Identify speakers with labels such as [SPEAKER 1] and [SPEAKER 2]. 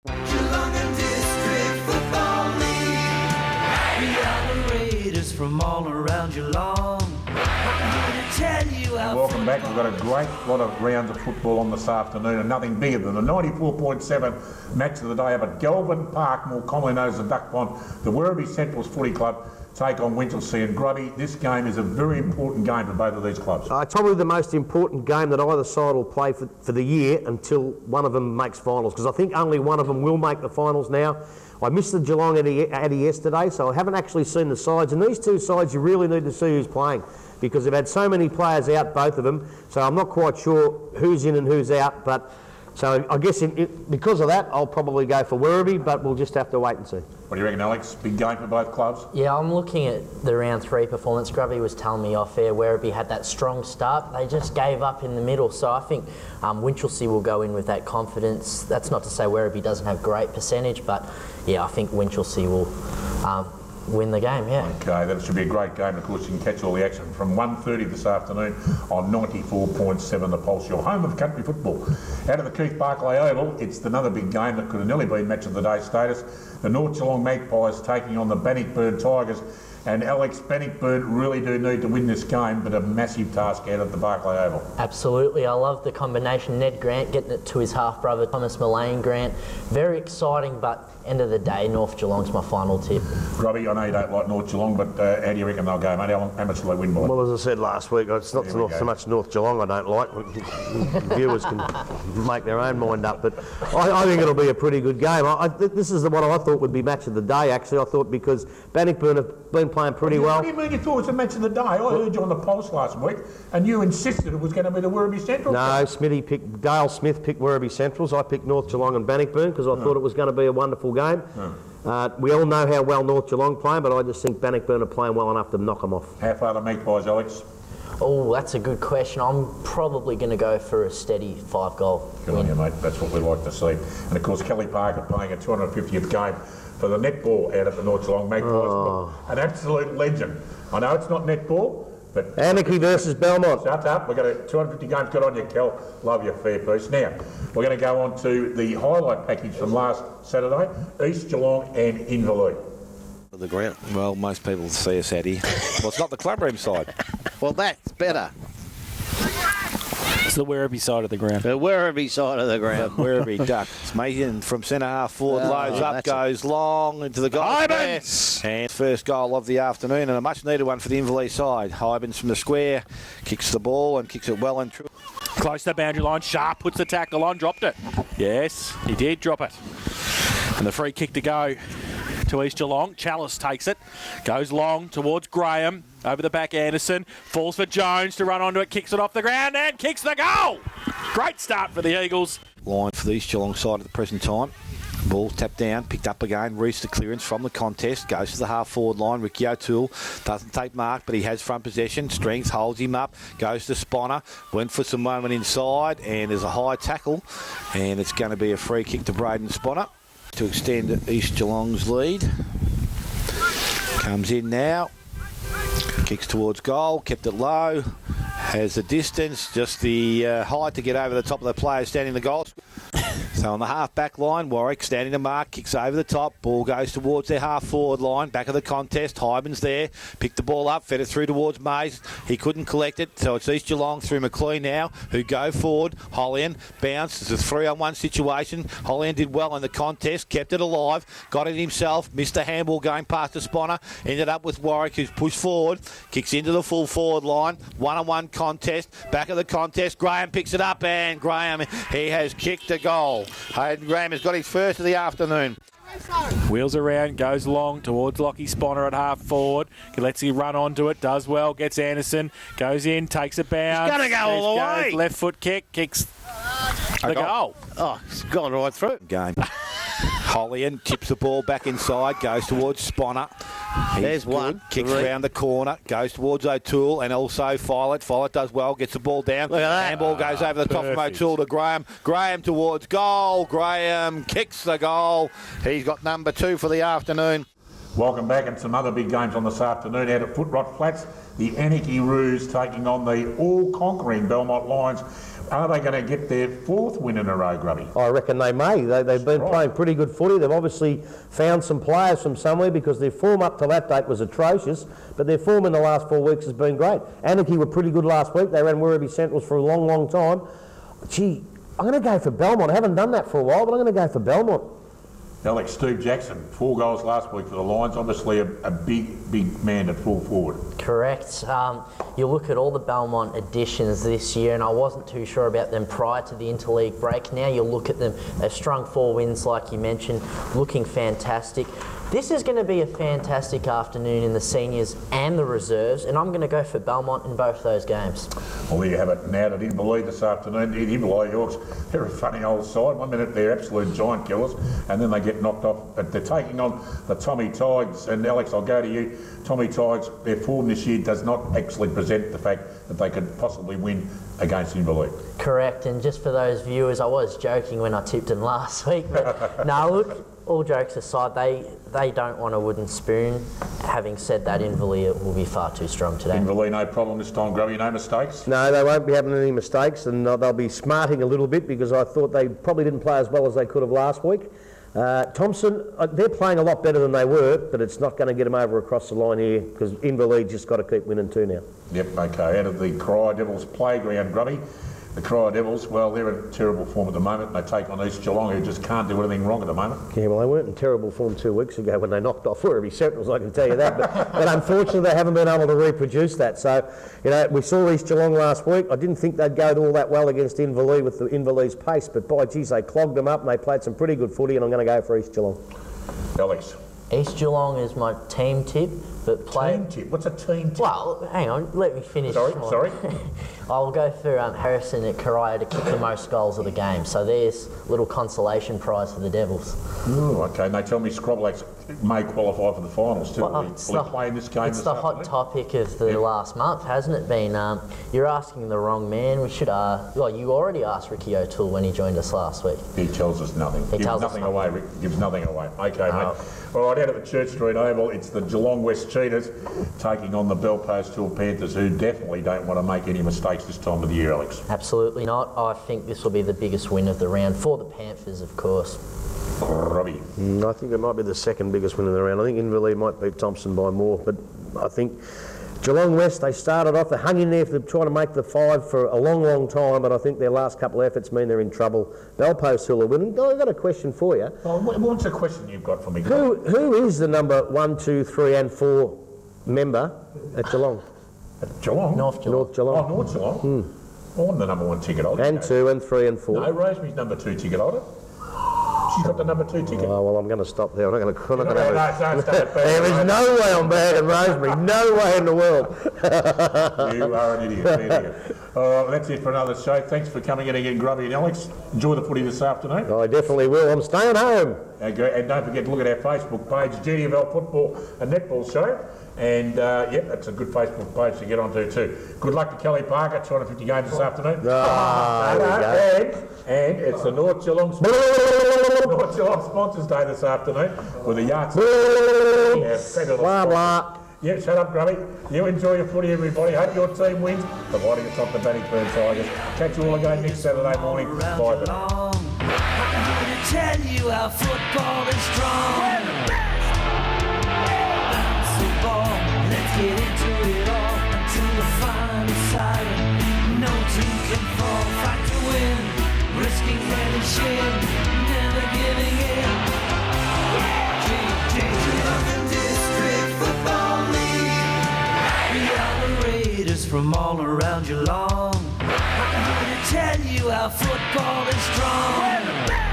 [SPEAKER 1] Geelong and District Football League. We are the Raiders from all around Geelong.
[SPEAKER 2] Welcome back. We've got a great lot of rounds of football on this afternoon, and nothing bigger than the 94.7 match of the day up at Galvin Park, more commonly known as the Duck Pond. The Werribee Centrals Footy Club take on Winchelsea and Grubby. This game is a very important game for both of these clubs.
[SPEAKER 3] It's probably the most important game that either side will play for the year until one of them makes finals, because I think only one of them will make the finals now. I missed the Geelong Addy yesterday, so I haven't actually seen the sides, and these two sides you really need to see who's playing, because they've had so many players out, both of them, so I'm not quite sure who's in and who's out. But so I guess because of that, I'll probably go for Werribee, but we'll just have to wait and see.
[SPEAKER 2] What do you reckon, Alex? Big game for both clubs?
[SPEAKER 4] Yeah, I'm looking at the round 3 performance. Grubby was telling me off air Werribee had that strong start. They just gave up in the middle, so I think Winchelsea will go in with that confidence. That's not to say Werribee doesn't have great percentage, but yeah, I think Winchelsea will win the game, yeah. Okay,
[SPEAKER 2] that should be a great game. Of course, you can catch all the action from 1:30 this afternoon on 94.7 The Pulse, your home of country football. Out of the Keith Barclay Oval, it's another big game that could have nearly been match of the day status. The North Geelong Magpies taking on the Bannockburn Tigers. And Alex, Bannockburn really do need to win this game, but a massive task out at the Barclay Oval.
[SPEAKER 4] Absolutely, I love the combination. Ned Grant getting it to his half-brother Thomas Mullane Grant. Very exciting, but end of the day, North Geelong's my final tip.
[SPEAKER 2] Grubby, I know you don't like North Geelong, but how do you reckon they'll go, mate? How much will they win by?
[SPEAKER 3] Well, as I said last week, it's not so much North Geelong I don't like. Viewers can make their own mind up, but I think it'll be a pretty good game. This is the one I thought would be match of the day, actually. I thought because Bannockburn have been playing pretty well.
[SPEAKER 2] What do you mean you thought it was a match of the day? I heard you on the Pulse last week, and you insisted it was going to be the Werribee Central.
[SPEAKER 3] No, Dale Smith picked Werribee Centrals. I picked North Geelong and Bannockburn because I thought it was going to be a wonderful game. We all know how well North Geelong play, but I just think Bannockburn are playing well enough to knock them off.
[SPEAKER 2] How far the Magpies, Alex?
[SPEAKER 4] Oh, that's a good question. I'm probably going to go for a steady 5-goal
[SPEAKER 2] Good on you, mate. That's what we like to see. And of course, Kelly Parker playing a 250th game for the netball out at the North Geelong Magpies. An absolute legend. I know it's not netball, but...
[SPEAKER 3] Anarchy versus Belmont.
[SPEAKER 2] Shut up. We've got a 250 games. Good on you, Kel. Love your fair piece. Now, we're going to go on to the highlight package from last Saturday. East Geelong and Inverleigh.
[SPEAKER 5] The ground. Well, most people see us out here. Well, it's not the clubroom side.
[SPEAKER 6] Well, that's better.
[SPEAKER 7] It's the Werribee side of the ground.
[SPEAKER 6] The Werribee side of the ground.
[SPEAKER 5] Werribee Duck. It's making from centre half forward, loads up, goes long into the goal.
[SPEAKER 7] Hybens!
[SPEAKER 5] And first goal of the afternoon, and a much needed one for the Inverleigh side. Hybens from the square, kicks the ball and kicks it well and true.
[SPEAKER 7] Close to the boundary line. Sharp puts the tackle on, dropped it. Yes, he did drop it. And the free kick to go to East Geelong. Chalice takes it, goes long towards Graham, over the back Anderson, falls for Jones to run onto it, kicks it off the ground and kicks the goal. Great start for the Eagles.
[SPEAKER 5] Line for the East Geelong side at the present time. Ball tapped down, picked up again, reached the clearance from the contest, goes to the half-forward line. Ricky O'Toole doesn't take mark, but he has front possession. Strength holds him up, goes to Sponner, went for some moment inside, and there's a high tackle, and it's going to be a free kick to Braden Sponner to extend East Geelong's lead. Comes in now, kicks towards goal, kept it low, has the distance, just the height to get over the top of the player standing the goal. So on the half-back line, Warwick standing to mark, kicks over the top, ball goes towards their half-forward line, back of the contest, Hyben's there, picked the ball up, fed it through towards Mays, he couldn't collect it, so it's East Geelong through McLean now, who go forward, Hollian bounced, it's a 3-on-1 situation, Hollian did well in the contest, kept it alive, got it himself, missed a handball going past the Sponner, ended up with Warwick who's pushed forward, kicks into the full forward line, 1-on-1 contest, back of the contest, Graham picks it up, and Graham, he has kicked a goal. Hayden Graham has got his first of the afternoon.
[SPEAKER 7] Wheels around, goes long towards Lockie Sponner at half forward. Lets him run onto it, does well, gets Anderson, goes in, takes a bounce.
[SPEAKER 6] He's going to go all the way.
[SPEAKER 7] Left foot kick, kicks the goal.
[SPEAKER 6] Oh, it's gone right through.
[SPEAKER 5] Game. Hollian tips the ball back inside, goes towards Sponner.
[SPEAKER 6] There's one.
[SPEAKER 5] Kicks around the corner, goes towards O'Toole and also Filet. Filet does well, gets the ball down.
[SPEAKER 6] Look at that.
[SPEAKER 5] Handball goes over the top from O'Toole to Graham. Graham towards goal. Graham kicks the goal. He's got number 2 for the afternoon.
[SPEAKER 2] Welcome back, and some other big games on this afternoon out at Footrot Flats. The Anarchy Roos taking on the all-conquering Belmont Lions. Are they going to get their 4th win in a row, Grubby?
[SPEAKER 3] I reckon they may. They've been playing pretty good footy. They've obviously found some players from somewhere because their form up to that date was atrocious, but their form in the last 4 weeks has been great. Anarchy were pretty good last week. They ran Werribee Centrals for a long, long time. Gee, I'm going to go for Belmont. I haven't done that for a while, but I'm going to go for Belmont.
[SPEAKER 2] Alex, Steve Jackson, 4 goals last week for the Lions. Obviously a big man at full forward.
[SPEAKER 4] Correct. You look at all the Belmont additions this year, and I wasn't too sure about them prior to the interleague break. Now you look at them, they've strung 4 wins like you mentioned, looking fantastic. This is going to be a fantastic afternoon in the seniors and the reserves, and I'm going to go for Belmont in both those games.
[SPEAKER 2] Well, there you have it. Now at Inverleigh this afternoon, Inverleigh Yorks, they're a funny old side. 1 minute they're absolute giant killers, and then they get knocked off. But they're taking on the Tommy Tigers. And Alex, I'll go to you. Tommy Tigers, their form this year does not actually present the fact that they could possibly win against Inverleigh.
[SPEAKER 4] Correct, and just for those viewers, I was joking when I tipped them last week, but no, look, all jokes aside, they don't want a wooden spoon. Having said that, Inverleigh will be far too strong today.
[SPEAKER 2] Inverleigh, no problem this time, Grubby, no mistakes?
[SPEAKER 3] No, they won't be having any mistakes, and they'll be smarting a little bit because I thought they probably didn't play as well as they could have last week. Thompson, they're playing a lot better than they were, but it's not going to get them over across the line here because Inverleigh just got to keep winning too now.
[SPEAKER 2] Yep, okay. Out of the Cry Devils playground, Grubby, the Cry Devils, well, they're in terrible form at the moment, and they take on East Geelong, who just can't do anything wrong at the moment.
[SPEAKER 3] Yeah, well, they weren't in terrible form 2 weeks ago when they knocked off Werribee Centrals, I can tell you that. But unfortunately, they haven't been able to reproduce that. So, you know, we saw East Geelong last week. I didn't think they'd go all that well against Inverleigh with the Inverleigh's pace, but by geez, they clogged them up and they played some pretty good footy, and I'm going to go for East Geelong.
[SPEAKER 2] Alex.
[SPEAKER 4] East Geelong is my team tip, but
[SPEAKER 2] Team tip? What's a team tip?
[SPEAKER 4] Well, hang on, let me finish.
[SPEAKER 2] Sorry.
[SPEAKER 4] I'll go for Harrison at Karaya to kick the most goals of the game. So there's a little consolation prize for the Devils.
[SPEAKER 2] Ooh, okay, and they tell me Scroblax may qualify for the finals too.
[SPEAKER 4] Well,
[SPEAKER 2] Will he play in this game
[SPEAKER 4] It's
[SPEAKER 2] this
[SPEAKER 4] the hot
[SPEAKER 2] afternoon?
[SPEAKER 4] topic of the last month, hasn't it been? You're asking the wrong man. We should well, you already asked Ricky O'Toole when he joined us last week.
[SPEAKER 2] He tells us nothing.
[SPEAKER 4] He tells us
[SPEAKER 2] nothing away, Rick. Gives nothing away. Okay, mate. All right, out of the Church Street Oval, it's the Geelong West Cheetahs taking on the Belpost Hill Panthers, who definitely don't want to make any mistakes this time of the year, Alex.
[SPEAKER 4] Absolutely not. I think this will be the biggest win of the round for the Panthers, of course.
[SPEAKER 2] Grubby.
[SPEAKER 3] I think it might be the second biggest win in the round. I think Inverleigh might beat Thompson by more, but I think Geelong West, they started off, they hung in there for trying to make the 5 for a long, long time, but I think their last couple of efforts mean they're in trouble. Belpost Hill are winning. I've got a question for you.
[SPEAKER 2] Oh, what's the question you've got for me?
[SPEAKER 3] Who is the number 1, 2, 3 and 4 member at Geelong?
[SPEAKER 2] At Geelong?
[SPEAKER 4] North Geelong.
[SPEAKER 3] North Geelong.
[SPEAKER 2] Oh, North Geelong. I'm the number 1 ticket holder.
[SPEAKER 3] And 2 and 3 and 4.
[SPEAKER 2] No, Rosemary's number 2 ticket holder. She's got the number 2 ticket.
[SPEAKER 3] Oh, well, I'm going to stop there. I'm not going to...
[SPEAKER 2] No, don't start
[SPEAKER 3] There is no way I'm bagging Rosemary. No way in the world.
[SPEAKER 2] You are an idiot. All right, that's it for another show. Thanks for coming in again, Grubby and Alex. Enjoy the footy this afternoon.
[SPEAKER 3] I definitely will. I'm staying home.
[SPEAKER 2] And don't forget to look at our Facebook page, GDFL Football and Netball Show. And, yep, that's a good Facebook page to get onto too. Good luck to Kelly Parker, 250 games this afternoon. And it's the North Geelong Sponsors Day this afternoon with the Yachts.
[SPEAKER 3] Blah, blah.
[SPEAKER 2] Yeah, shut up, Grubby. You enjoy your footy, everybody. Hope your team wins, providing it's not the Bannockburn Tigers. Catch you all again next Saturday morning. Bye then.
[SPEAKER 1] I'm here to tell you how football is strong. Football, let's get into it all until the final siren. No team can fall, fight to win, risking head and shin, never giving in. Geelong District Football League. We are the Raiders from all around Geelong. I'm here to tell you how football is strong.